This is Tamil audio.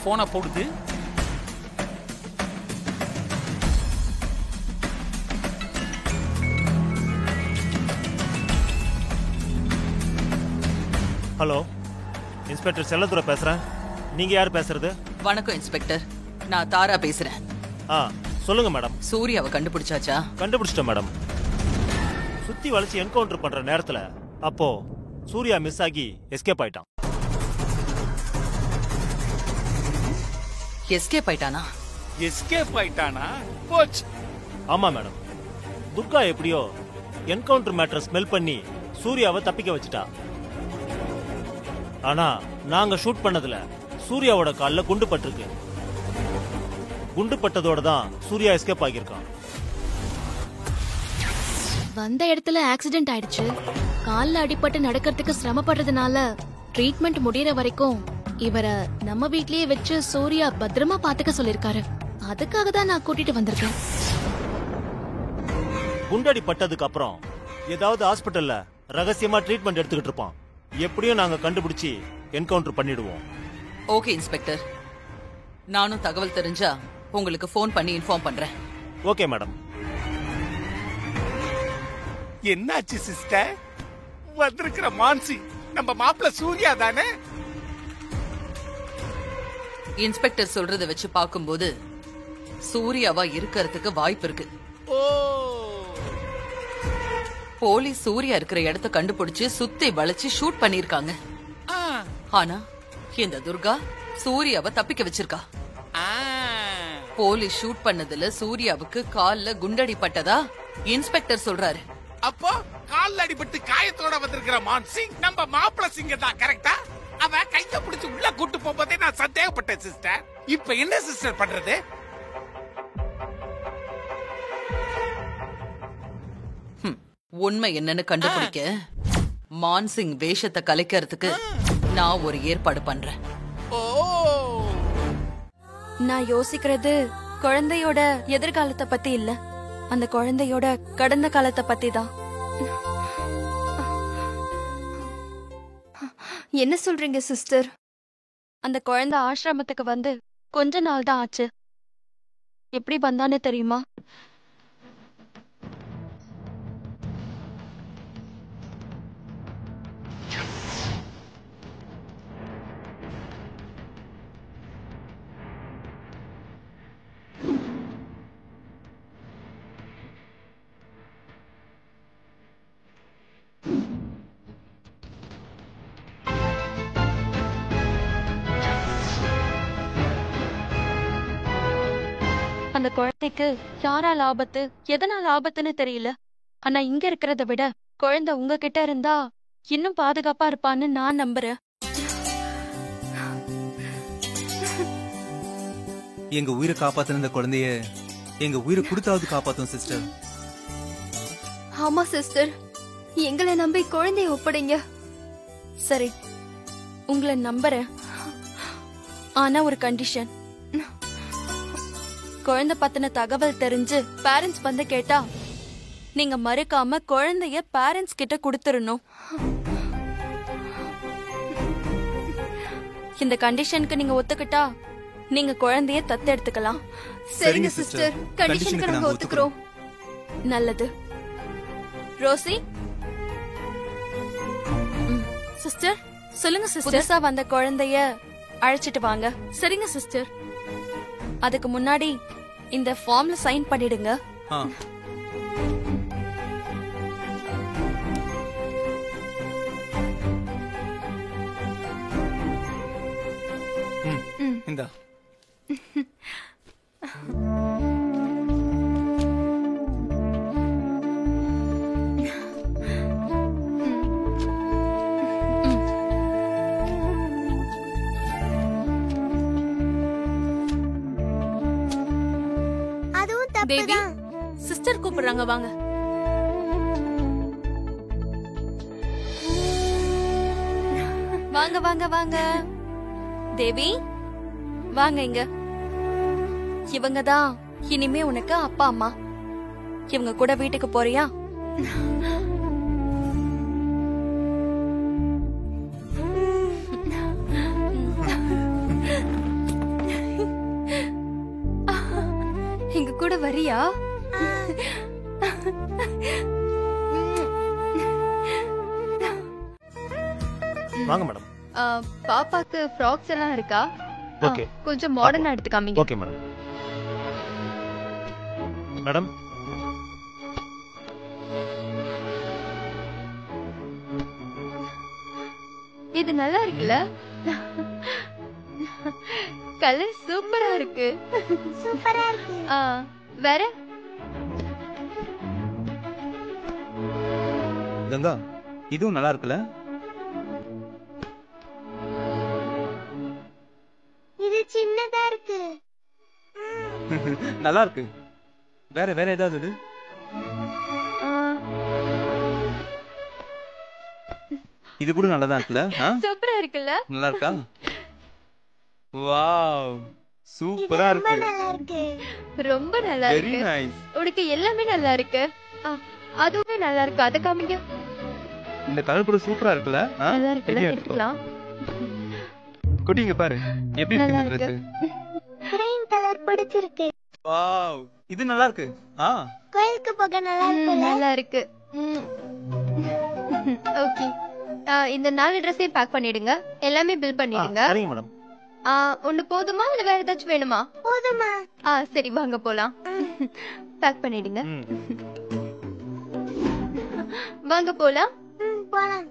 போனை போடுது. ஹலோ, இன்ஸ்பெக்டர் செல்லதுரை பேசுறேன். நீங்க யார் பேசுறது? வணக்கம் இன்ஸ்பெக்டர், நான் தாரா பேசுறேன். சொல்லுங்க மேடம். சூர்யாவை கண்டுபிடிச்சாச்சா? கண்டுபிடிச்சிட்டேன் மேடம். சுத்தி வளைச்சு என்கவுண்டர் பண்ற நேரத்துல அப்போ சூர்யா மிஸ் ஆகி எஸ்கேப் ஆயிட்டான். எஸ்கேப் ஆயிட்டானா? எஸ்கேப் ஆயிட்டானா? போச்சு. ஆமா மேடம். துர்கா எப்படியோ என்கவுண்டர் மேட்டரை ஸ்மெல் பண்ணி சூர்யாவை தப்பிக்க வச்சுட்டா. ஆனா நாங்க ஷூட் பண்ணதுல சூர்யாவோட கால்ல குண்டு பட்டிருக்கு. குண்டு பட்டதோட தான் சூர்யா எஸ்கேப் ஆகியிருக்கான். வந்த இடத்துல ஆக்சிடென்ட் ஆயிடுச்சு. கால்ல அடிபட்டு நடக்கிறதுக்கு சிரமப்படுறதுனால ட்ரீட்மெண்ட் முடியற வரைக்கும் இவரை நம்ம வீட்லயே வச்சு சூர்யா பத்திரமா பாத்துக்க சொல்லிருக்காரு. அதுக்காக தான் நான் கூட்டிட்டு வந்திருக்கேன். குண்டடி பட்டதுக்கு அப்புறம் ஏதாவது ஹாஸ்பிட்டல்ல ரகசியமா ட்ரீட்மெண்ட் எடுத்துக்கிட்டு இருப்பான். எப்படியும் நாங்க கண்டுபிடிச்சு என்கவுண்டர் பண்ணிடுவோம். ஓகே இன்ஸ்பெக்டர், நானும் தகவல் தெரிஞ்சா உங்களுக்கு போன் பண்ணி இன்ஃபார்ம் பண்றேன். Okay madam. என்னாச்சு சிஸ்டர்? வந்திருக்கிற மான்சி நம்ம மாப்பிள்ள சூர்யா தானே? இன்ஸ்பெக்டர் சொல்றத வச்சு பாக்கும்போது சூர்யாவா இருக்கிறதுக்கு வாய்ப்பு இருக்கு. ஓ, போலீஸ் சூர்யா இருக்கிற இடத்த கண்டுபிடிச்சு சுத்தி வளைச்சு ஷூட் பண்ணிருக்காங்க. ஆனா இந்த துர்கா சூர்யாவை தப்பிக்க வச்சிருக்கா. போலீஸ் ஷூட் பண்ணதுல சூர்யாவுக்கு கால்ல குண்டடி பட்டதா இன்ஸ்பெக்டர் சொல்றாரு. அப்போ கால்ல அடிபட்டு காயத்தோட வந்திருக்கிற மான்சிங் நம்ம மாப்பிள்ள சிங்க தான், கரெக்டா? அவ கைய பிடிச்சு உள்ள கூட்டு போகும்போதே நான் சந்தேகப்பட்டேன் சிஸ்டர். இப்ப என்ன சிஸ்டர் பண்றது? உண்மை என்னன்னு கண்டுபிடிக்க மான்சிங் வேஷத்தை கலைக்கிறதுக்கு நான் ஒரு ஏற்பாடு பண்றேன். நான் யோசிக்கிறது குழந்தையோட எதிர்காலத்தை பத்தி இல்ல, அந்த குழந்தையோட கடந்த காலத்தை பத்தி தான். என்ன சொல்றீங்க சிஸ்டர்? அந்த குழந்தை ஆசிரமத்துக்கு வந்து கொஞ்ச நாள் தான் ஆச்சு. எப்படி வந்தான்னு தெரியுமா? அந்த குழந்தைக்கு யாரால் ஆபத்து, எதனால் ஆபத்துன்னு தெரியல. ஆனா இங்க இருக்கிறத விட குழந்தை உங்ககிட்ட இருந்தா இன்னும் பாதுகாப்பா இருப்பான்னு நான் நம்புறேன். எங்க உயிரை காப்பாத்தின இந்த குழந்தைய எங்க உயிரை கொடுத்தாவது காப்பாத்தும் சிஸ்டர். ஆமா சிஸ்டர், எங்களை நம்பி குழந்தைய ஒப்படைங்க. சரி, உங்களை நம்புறேன். ஆனா ஒரு கண்டிஷன். குழந்தை பத்தின தகவல் தெரிஞ்சு பேரண்ட்ஸ் வந்து கேட்டா நீங்க மறுக்காம குழந்தைய பேரண்ட்ஸ் கிட்ட கொடுத்துடணும். இந்த கண்டிஷனுக்கு நீங்க ஒத்துக்கிட்டா நீங்க குழந்தைய தத்தெடுத்துக்கலாம். சரிங்க சிஸ்டர், கண்டிஷனுக்கு நாங்க ஒத்துக்கிறோம். நல்லது. ரோசி சிஸ்டர், சொல்லுங்க சிஸ்டர். புதுசா வந்த குழந்தைய அழைச்சிட்டு வாங்க. சரிங்க சிஸ்டர். அதுக்கு முன்னாடி இந்த ஃபார்ம்ல சைன் பண்ணிடுங்க. இந்தா. தேவி, சிஸ்டர் கூப்பிடுறாங்க, வாங்க. வாங்க வாங்க வாங்க. தேவி வாங்க இங்க. இவங்கதான் இனிமே உனக்கு அப்பா அம்மா. இவங்க கூட வீட்டுக்கு போறியா? அப்படியா? வாங்க மேடம். பாப்பாக்கு ஃப்ராக்ஸ் எல்லாம் இருக்கா? ஓகே. கொஞ்சம் மாடர்னா எடுத்து காமிங்க. Okay madam. மேடம் இது நல்லா இருக்குல்ல? கலர் சூப்பரா இருக்கு. சூப்பரா இருக்கு. வேற கங்கா, இதுவும் நல்லா இருக்குல்ல? இது சின்னதா இருக்கு. நல்லா இருக்கு. வேற வேற ஏதாவது? இது கூட நல்லதா இருக்குல்ல? சூப்பரா இருக்குல்ல? நல்லா இருக்கா? வாவ், சூப்பரா இருக்கு. நல்லா இருக்கு. ரொம்ப நல்லா வெரி இருக்கு. நைஸ். உனக்கு எல்லாமே நல்லா இருக்கு. அதுவுமே நல்லா இருக்கு. அத காமிங்க. இந்த கலர் கூட சூப்பரா இருக்குல்ல? நல்லா இருக்குல்ல? எடுத்துக்கலாம். குட்டிங்க பாரு எப்படி நல்லா இருக்கு இருக்கு. Dress. கிரீன் கலர் பிடிச்சிருக்கு. வாவ், இது நல்லா இருக்கு. கோயிலுக்கு போக நல்லா இருக்குல்ல? நல்லா இருக்கு. ஓகே. இந்த 4 ட்ரெஸ்ஸையும் பேக் பண்ணிடுங்க. எல்லாமே பில் பண்ணிடுங்க. சரிங்க மேடம். ஒண்ணு போதுமா இல்ல வேற ஏதாச்சும் வேணுமா? போதுமா? சரி வாங்க போலாம். பேக் பண்ணிடுங்க. வாங்க போலாம். போலாம்.